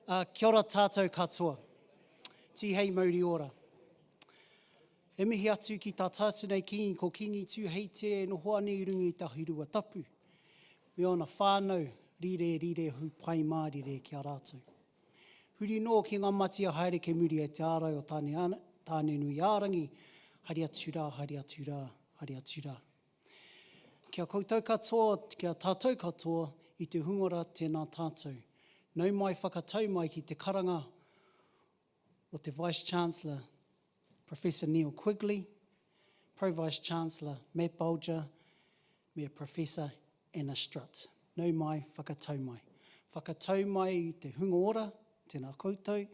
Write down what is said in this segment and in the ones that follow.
Kia ora tātou katoa. Tihei mauri ora. E mihi atu ki tā tātunei kingi ko kingi tū hei te e noho ane I runga I tā hirua tapu. Me ona whānau rire hu pai mārire ki a rātou. Huri no ki ngā mati a haere ke muri e te ārau o tāne nui ārangi. Hari atu rā, hari atu rā, hari atu rā. Kia koutou katoa, kia tātou katoa I te hungora tēnā tātou. Nau mai whakatau mai ki te karanga o te Vice-Chancellor, Professor Neil Quigley, Pro-Vice-Chancellor Matt Bolger, me Professor Anna Strutt. Nau mai whakatau mai. Whakatau mai I te hungaora, tēnā koutou,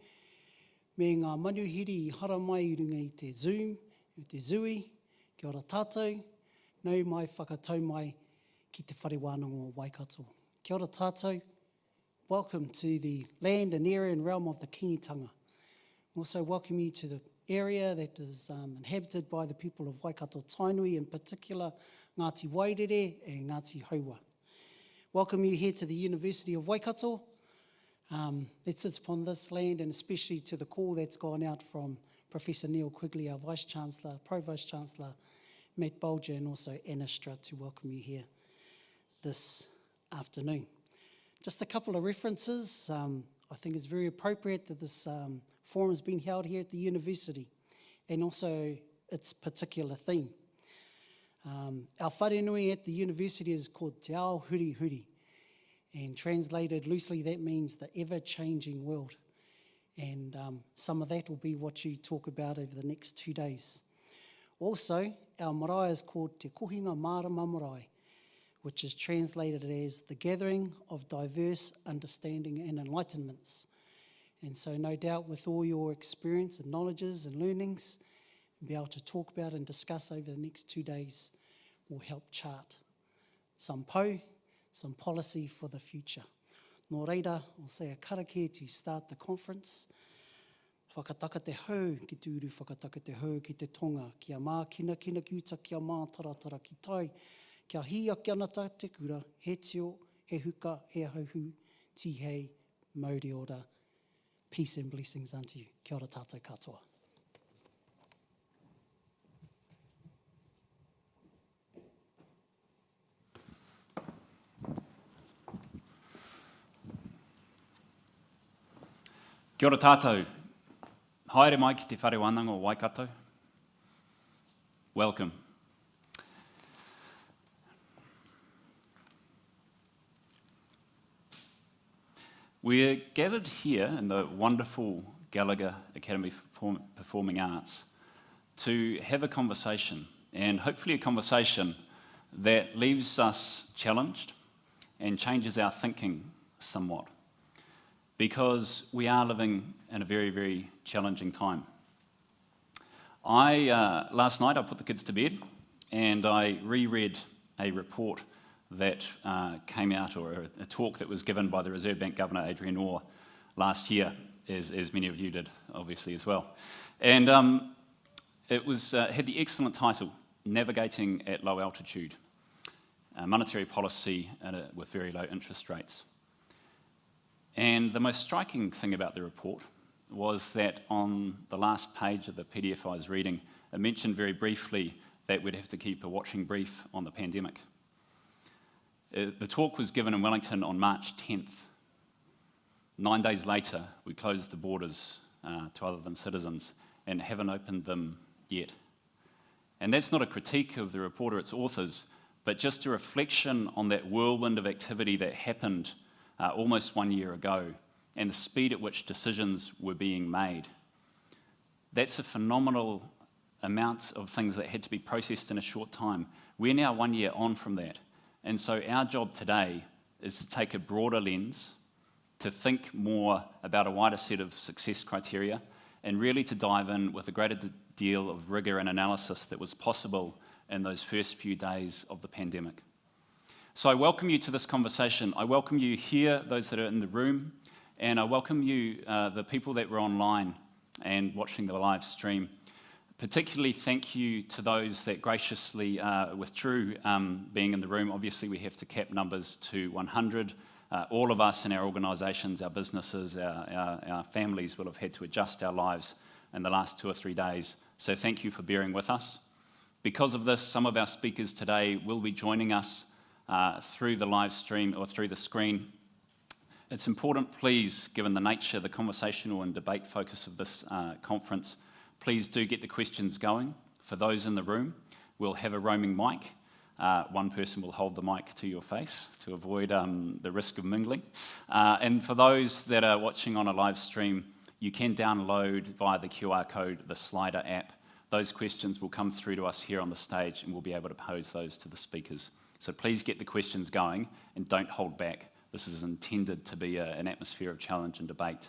me ngā manuhiri I hara mai I runga I te Zoom, I te Zui, kia ora tātou, nau mai whakatau mai ki te whare wānanga o Waikato. Kia ora tātou. Welcome to the land and area and realm of the kingitanga. Also welcome you to the area that is inhabited by the people of Waikato Tainui, in particular Ngāti Wairere and Ngāti Hauwa. Welcome you here to the University of Waikato that sits upon this land, and especially to the call that's gone out from Professor Neil Quigley, our Vice-Chancellor, Pro-Vice-Chancellor Matt Bolger, and also Anna Strutt to welcome you here this afternoon. Just a couple of references. I think it's very appropriate that this forum has been held here at the university, and also its particular theme. Our wharenui at the university is called Te Ao Huri Huri, and translated loosely that means the ever-changing world. And some of that will be what you talk about over the next 2 days. Also, our marae is called Te Kohinga Marama Marae, which is translated as the gathering of diverse understanding and enlightenments. And so no doubt with all your experience and knowledges and learnings, and be able to talk about and discuss over the next 2 days will help chart some pou, some policy for the future. Nō reira, I'll say a karakia to start the conference. Whakataka te hau, ki tūru whakataka te hau ki te tonga, kia mā kina ki uta, kia mā taratara ki tai, kia hia ki anata te kura, he tio, he huka, he hauhu, tihei, mauri ora. Peace and blessings unto you. Kia ora tātou katoa. Kia ora tātou. Haere mai ki te whare wānanga o Waikato. Welcome. We're gathered here in the wonderful Gallagher Academy for Performing Arts to have a conversation, and hopefully a conversation that leaves us challenged and changes our thinking somewhat, because we are living in a very, very challenging time. Last night I put the kids to bed and I reread a report that came out, or a talk that was given by the Reserve Bank Governor Adrian Orr last year, as many of you did, obviously, as well. And it was had the excellent title, Navigating at Low Altitude, Monetary Policy with Very Low Interest Rates. And the most striking thing about the report was that on the last page of the PDF I was reading, it mentioned very briefly that we'd have to keep a watching brief on the pandemic. The talk was given in Wellington on March 10th. 9 days later, we closed the borders to other than citizens and haven't opened them yet. And that's not a critique of the report or its authors, but just a reflection on that whirlwind of activity that happened almost 1 year ago, and the speed at which decisions were being made. That's a phenomenal amount of things that had to be processed in a short time. We're now 1 year on from that. And so our job today is to take a broader lens, to think more about a wider set of success criteria, and really to dive in with a greater deal of rigour and analysis that was possible in those first few days of the pandemic. So I welcome you to this conversation. I welcome you here, those that are in the room, and I welcome you, the people that were online and watching the live stream. Particularly thank you to those that graciously withdrew being in the room. Obviously we have to cap numbers to 100 All of us in our organisations, our businesses, our families will have had to adjust our lives in the last 2 or 3 days. So thank you for bearing with us. Because of this, some of our speakers today will be joining us through the live stream or through the screen. It's important, please, given the nature, the conversational and debate focus of this conference, please do get the questions going. For those in the room, we'll have a roaming mic. One person will hold the mic to your face to avoid the risk of mingling. And for those that are watching on a live stream, you can download via the QR code the Slider app. Those questions will come through to us here on the stage and we'll be able to pose those to the speakers. So please get the questions going and don't hold back. This is intended to be an atmosphere of challenge and debate.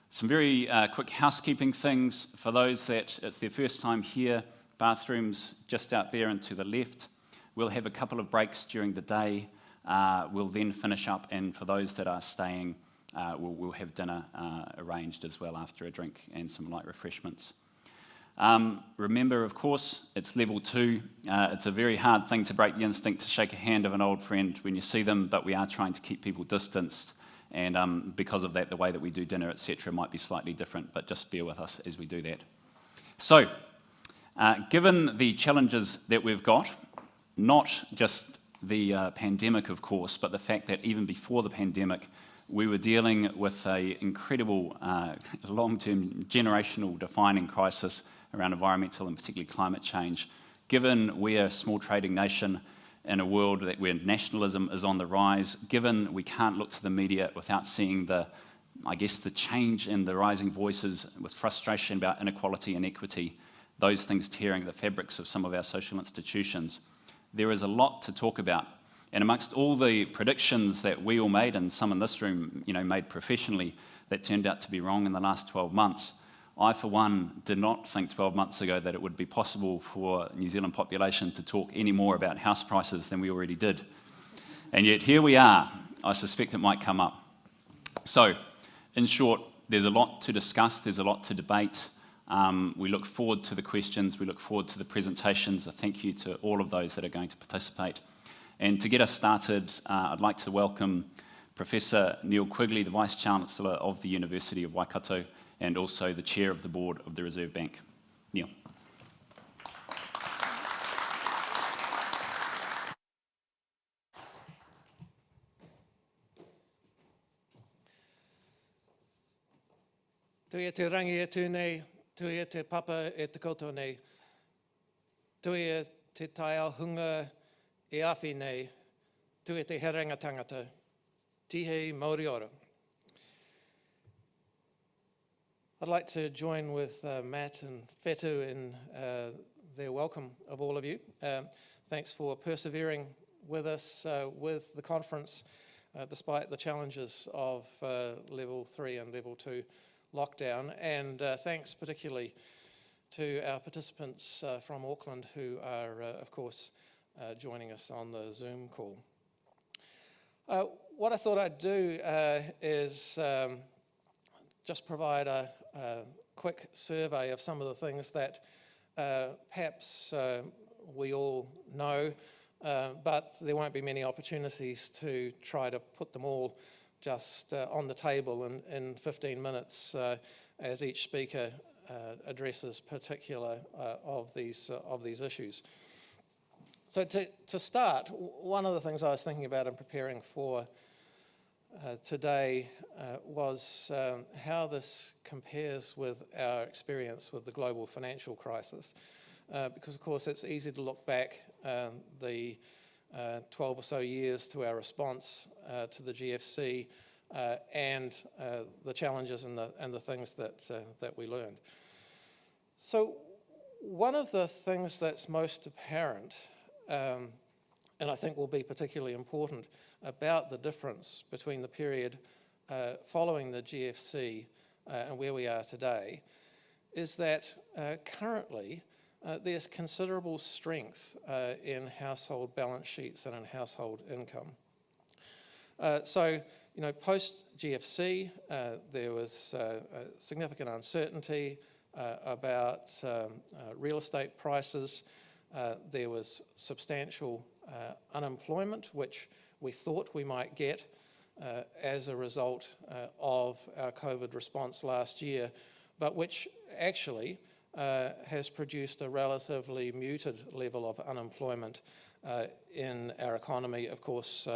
Some very quick housekeeping things. For those that it's their first time here, bathrooms just out there and to the left. We'll have a couple of breaks during the day. We'll then finish up, and for those that are staying, we'll have dinner arranged as well after a drink and some light refreshments. Remember, of course, it's level 2. It's a very hard thing to break the instinct to shake a hand of an old friend when you see them, but we are trying to keep people distanced, and because of that, the way that we do dinner, etc., might be slightly different, but just bear with us as we do that. So, given the challenges that we've got, not just the pandemic, of course, but the fact that even before the pandemic, we were dealing with an incredible long-term generational defining crisis around environmental and particularly climate change. Given we're a small trading nation in a world where nationalism is on the rise, given we can't look to the media without seeing the change in the rising voices with frustration about inequality and equity, those things tearing the fabrics of some of our social institutions, there is a lot to talk about. And amongst all the predictions that we all made, and some in this room, made professionally, that turned out to be wrong in the last 12 months, I, for one, did not think 12 months ago that it would be possible for New Zealand population to talk any more about house prices than we already did. And yet here we are. I suspect it might come up. So, in short, there's a lot to discuss, there's a lot to debate. We look forward to the questions, we look forward to the presentations. A thank you to all of those that are going to participate. And to get us started, I'd like to welcome Professor Neil Quigley, the Vice-Chancellor of the University of Waikato, and also the Chair of the Board of the Reserve Bank. Neil. Tui e te rangi e tū nei, tui e te papa e te koutou nei, tui e te tai ao hunga e awhi nei, tui e te herenga tangata, tihei Māori ora. I'd like to join with Matt and Whetu in their welcome of all of you. Thanks for persevering with us with the conference, despite the challenges of level 3 and level 2 lockdown, and thanks particularly to our participants from Auckland who are, of course, joining us on the Zoom call. What I thought I'd do is just provide a quick survey of some of the things that perhaps we all know, but there won't be many opportunities to try to put them all just on the table in 15 minutes as each speaker addresses particular of these issues. So to start, one of the things I was thinking about in preparing for today was how this compares with our experience with the global financial crisis. Because of course it's easy to look back the 12 or so years to our response to the GFC and the challenges and the things that we learned. So one of the things that's most apparent, and I think will be particularly important about the difference between the period following the GFC and where we are today, is that currently there's considerable strength in household balance sheets and in household income. So, post-GFC, there was significant uncertainty about real estate prices. There was substantial unemployment, which we thought we might get as a result of our COVID response last year, but which actually has produced a relatively muted level of unemployment in our economy, of course,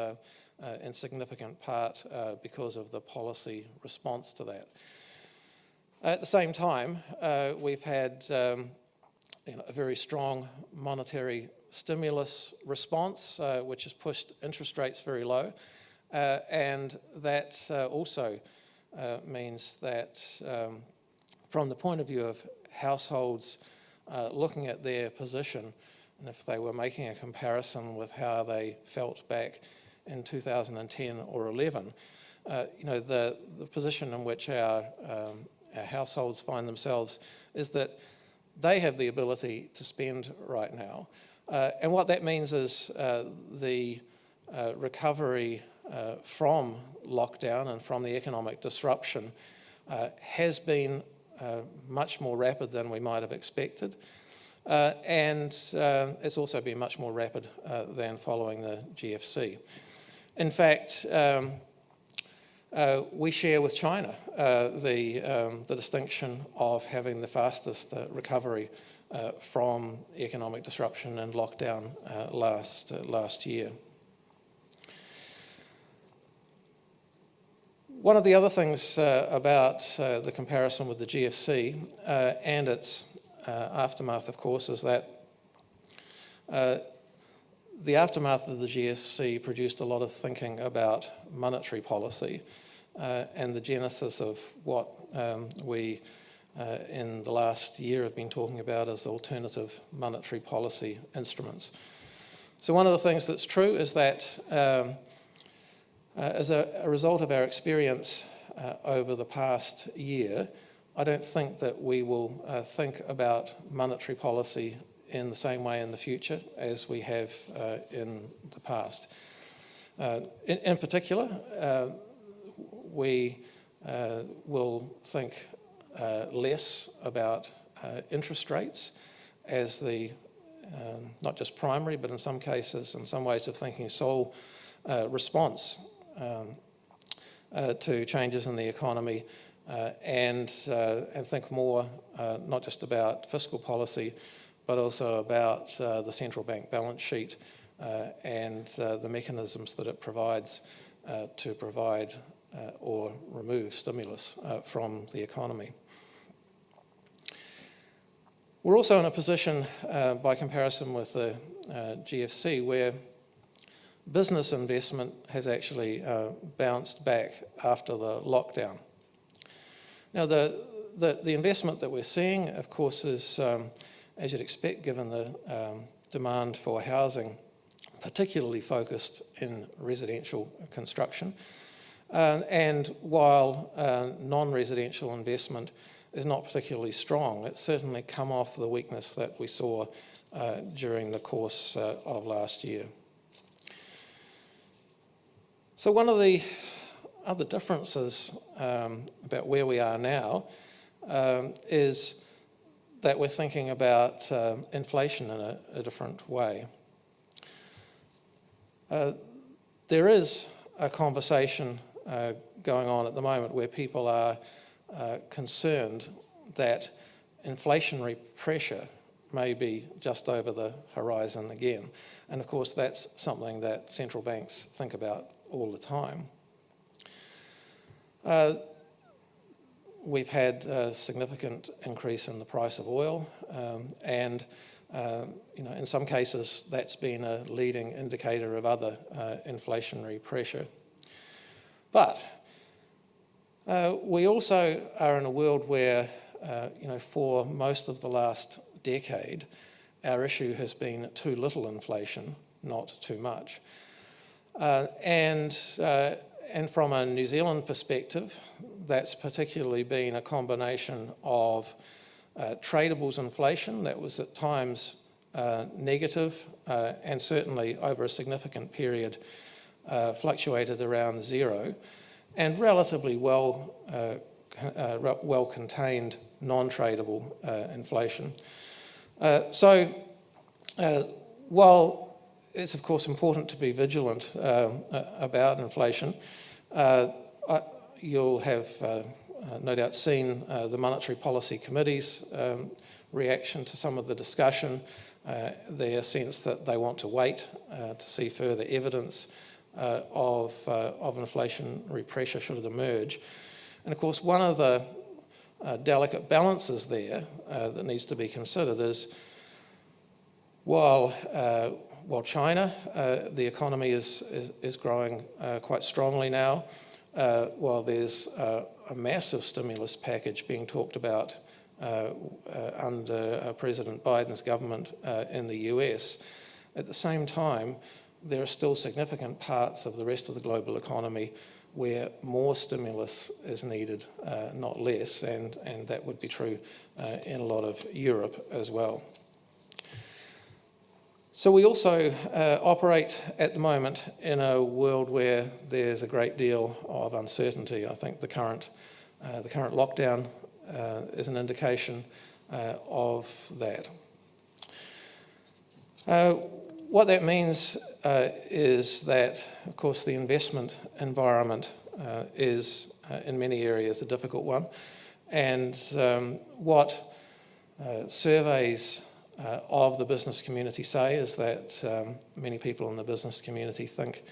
in significant part because of the policy response to that. At the same time, we've had a very strong monetary stimulus response, which has pushed interest rates very low, and that also means that from the point of view of households looking at their position, and if they were making a comparison with how they felt back in 2010 or 11, the position in which our households find themselves is that they have the ability to spend right now. And what that means is the recovery from lockdown and from the economic disruption has been much more rapid than we might have expected. And it's also been much more rapid than following the GFC. In fact, we share with China the distinction of having the fastest recovery from economic disruption and lockdown last year. One of the other things about the comparison with the GFC and its aftermath, of course, is that the aftermath of the GFC produced a lot of thinking about monetary policy and the genesis of what we in the last year have been talking about as alternative monetary policy instruments. So one of the things that's true is that as a result of our experience over the past year, I don't think that we will think about monetary policy in the same way in the future as we have in the past. In particular, we will think less about interest rates as the not just primary, but in some cases, in some ways of thinking, sole response to changes in the economy, and think more not just about fiscal policy, but also about the central bank balance sheet and the mechanisms that it provides to provide or remove stimulus from the economy. We're also in a position, by comparison with the GFC, where business investment has actually bounced back after the lockdown. Now, the investment that we're seeing, of course, is, as you'd expect, given the demand for housing, particularly focused in residential construction. And while non-residential investment is not particularly strong, it's certainly come off the weakness that we saw during the course of last year. So one of the other differences about where we are now is that we're thinking about inflation in a different way. There is a conversation going on at the moment where people are concerned that inflationary pressure may be just over the horizon again. And of course, that's something that central banks think about all the time. We've had a significant increase in the price of oil, and in some cases that's been a leading indicator of other inflationary pressure. But we also are in a world where, for most of the last decade, our issue has been too little inflation, not too much. And from a New Zealand perspective, that's particularly been a combination of tradables inflation that was at times negative and certainly over a significant period fluctuated around zero, and relatively well contained non-tradable inflation. So while it's of course important to be vigilant about inflation, You'll have no doubt seen the Monetary Policy Committee's reaction to some of the discussion, their sense that they want to wait to see further evidence of inflationary pressure should it emerge. And of course, one of the delicate balances there that needs to be considered is while China, the economy is growing quite strongly now, while there's a massive stimulus package being talked about under President Biden's government in the US, at the same time, there are still significant parts of the rest of the global economy where more stimulus is needed, not less, and that would be true in a lot of Europe as well. So we also operate at the moment in a world where there's a great deal of uncertainty. I think the current lockdown is an indication of that. What that means is that, of course, the investment environment is in many areas a difficult one, and what surveys of the business community say is that many people in the business community think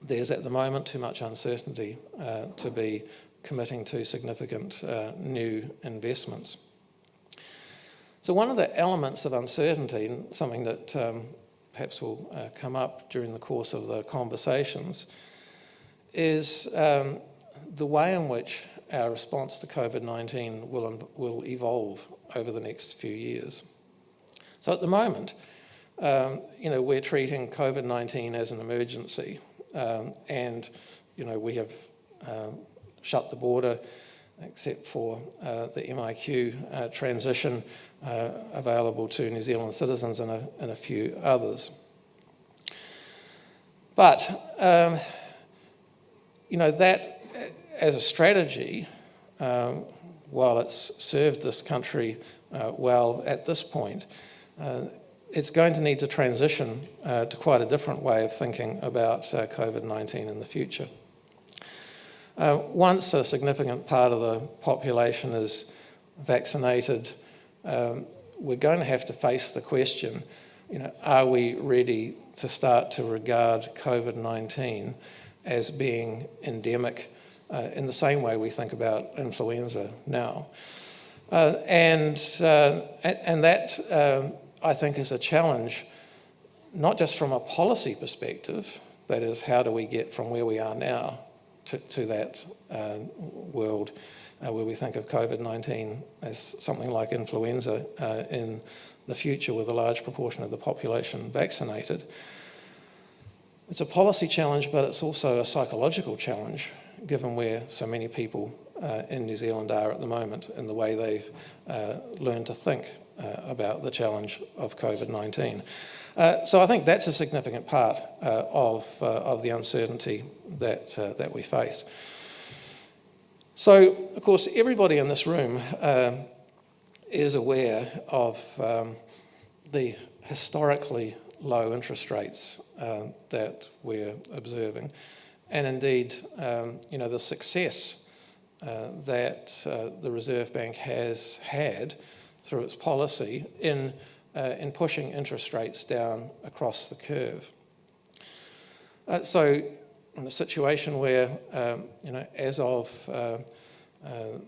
there's at the moment too much uncertainty to be committing to significant new investments. So one of the elements of uncertainty, and something that perhaps will come up during the course of the conversations, is the way in which our response to COVID-19 will evolve over the next few years. So at the moment, we're treating COVID-19 as an emergency, and we have shut the border except for the MIQ transition available to New Zealand citizens and a few others. But that as a strategy, while it's served this country well at this point, it's going to need to transition to quite a different way of thinking about COVID-19 in the future. Once a significant part of the population is vaccinated, we're going to have to face the question, are we ready to start to regard COVID-19 as being endemic in the same way we think about influenza now? And that, I think, is a challenge, not just from a policy perspective, that is, how do we get from where we are now to that world where we think of COVID-19 as something like influenza in the future with a large proportion of the population vaccinated. It's a policy challenge, but it's also a psychological challenge, given where so many people in New Zealand are at the moment and the way they've learned to think about the challenge of COVID-19. So I think that's a significant part of the uncertainty that we face. So, of course, everybody in this room is aware of the historically low interest rates that we're observing, and indeed, the success that the Reserve Bank has had through its policy in pushing interest rates down across the curve. So, in a situation where, as of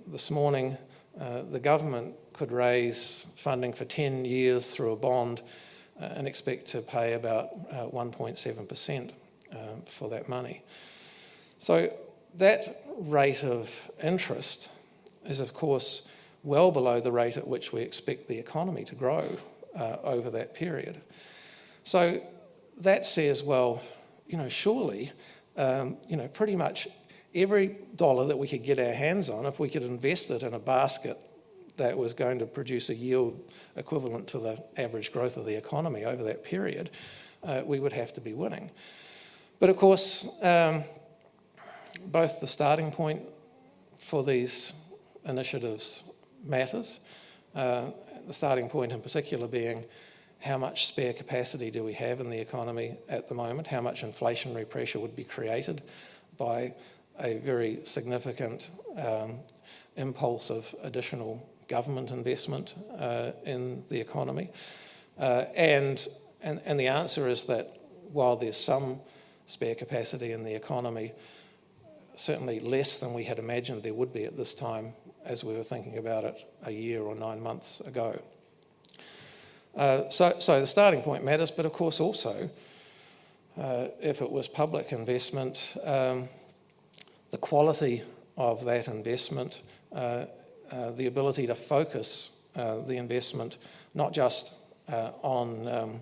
this morning, the government could raise funding for 10 years through a bond and expect to pay about 1.7% for that money. So that rate of interest is, of course, well below the rate at which we expect the economy to grow over that period. So that says, well, surely, pretty much every dollar that we could get our hands on, if we could invest it in a basket that was going to produce a yield equivalent to the average growth of the economy over that period, we would have to be winning. But of course, both the starting point for these initiatives matters, the starting point in particular being how much spare capacity do we have in the economy at the moment, how much inflationary pressure would be created by a very significant impulse of additional government investment in the economy. And the answer is that while there's some spare capacity in the economy, certainly less than we had imagined there would be at this time as we were thinking about it a year or 9 months ago. So the starting point matters, but of course also, if it was public investment, the quality of that investment, the ability to focus the investment not just on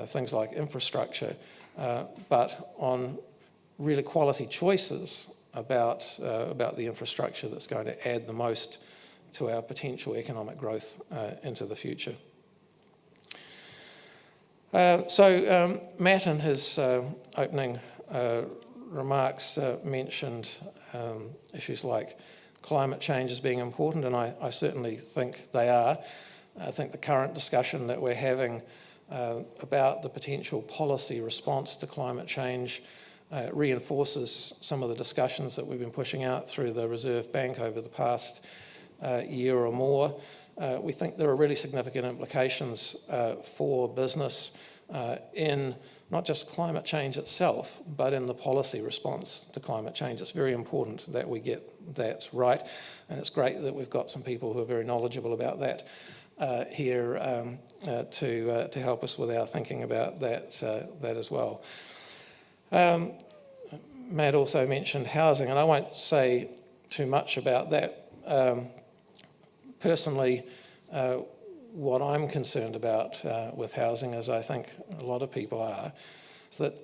things like infrastructure, but on really quality choices about the infrastructure that's going to add the most to our potential economic growth into the future. So Matt in his opening remarks mentioned issues like climate change as being important, and I certainly think they are. I think the current discussion that we're having about the potential policy response to climate change reinforces some of the discussions that we've been pushing out through the Reserve Bank over the past year or more. We think there are really significant implications for business in not just climate change itself, but in the policy response to climate change. It's very important that we get that right, and it's great that we've got some people who are very knowledgeable about that here to help us with our thinking about that as well. Matt also mentioned housing, and I won't say too much about that. Personally, what I'm concerned about with housing, as I think a lot of people are, is that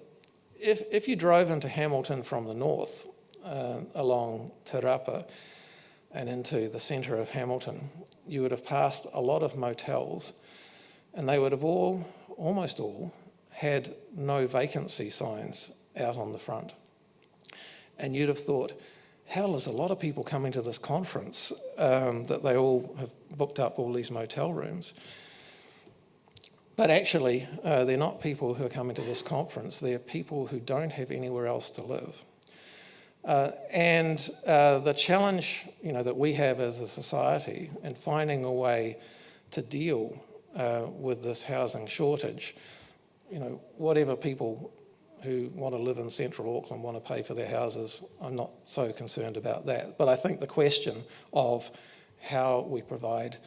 if you drove into Hamilton from the north along Te Rapa and into the centre of Hamilton, you would have passed a lot of motels, and they would have almost all, had no vacancy signs out on the front. And you'd have thought, hell, there's a lot of people coming to this conference that they all have booked up all these motel rooms. But actually, they're not people who are coming to this conference. They're people who don't have anywhere else to live. And the challenge, that we have as a society in finding a way to deal with this housing shortage, whatever people who want to live in central Auckland want to pay for their houses, I'm not so concerned about that. But I think the question of how we provide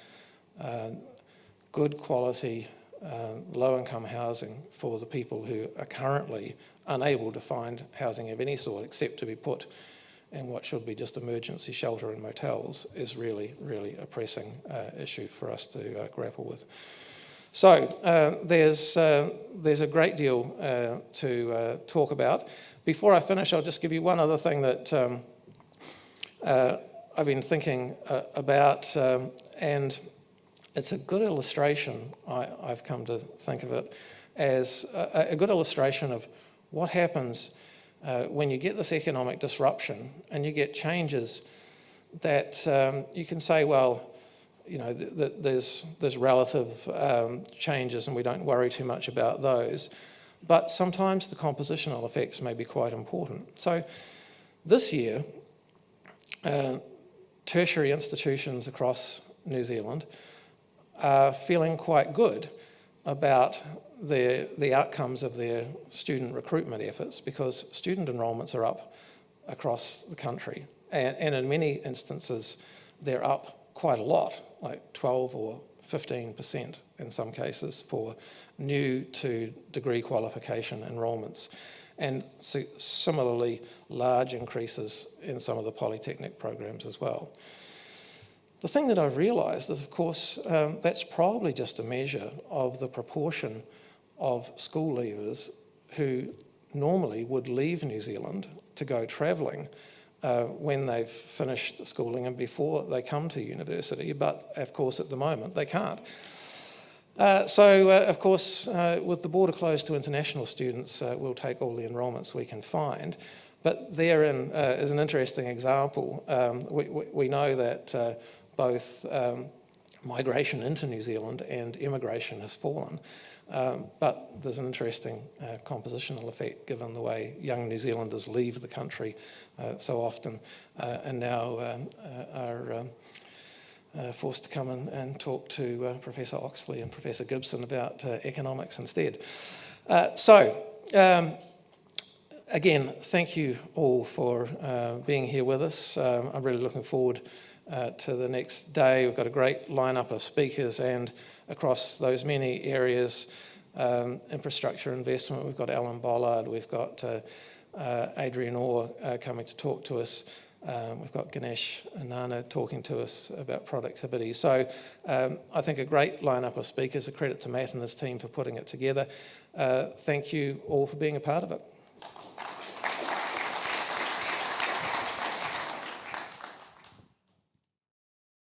good quality, low-income housing for the people who are currently unable to find housing of any sort except to be put in what should be just emergency shelter and motels is really, really a pressing issue for us to grapple with. So there's a great deal to talk about. Before I finish, I'll just give you one other thing that I've been thinking about, and it's a good illustration, I've come to think of it, as a good illustration of what happens when you get this economic disruption and you get changes that you can say, well, there's relative changes and we don't worry too much about those. But sometimes the compositional effects may be quite important. So this year, tertiary institutions across New Zealand are feeling quite good about the outcomes of their student recruitment efforts because student enrolments are up across the country. And in many instances, they're up quite a lot, like 12 or 15% in some cases for new to degree qualification enrolments. And similarly, large increases in some of the polytechnic programs as well. The thing that I've realised is, of course, that's probably just a measure of the proportion of school leavers who normally would leave New Zealand to go travelling when they've finished schooling and before they come to university, but of course at the moment they can't. Of course, with the border closed to international students, we'll take all the enrolments we can find. But therein is an interesting example. We know that both migration into New Zealand and immigration has fallen. But there's an interesting compositional effect given the way young New Zealanders leave the country so often and now are forced to come and talk to Professor Oxley and Professor Gibson about economics instead. Again, thank you all for being here with us. I'm really looking forward to the next day. We've got a great lineup of speakers, and across those many areas, infrastructure investment, we've got Alan Bollard, we've got Adrian Orr coming to talk to us. We've got Ganesh Nana talking to us about productivity. So I think a great lineup of speakers. A credit to Matt and his team for putting it together. Thank you all for being a part of it.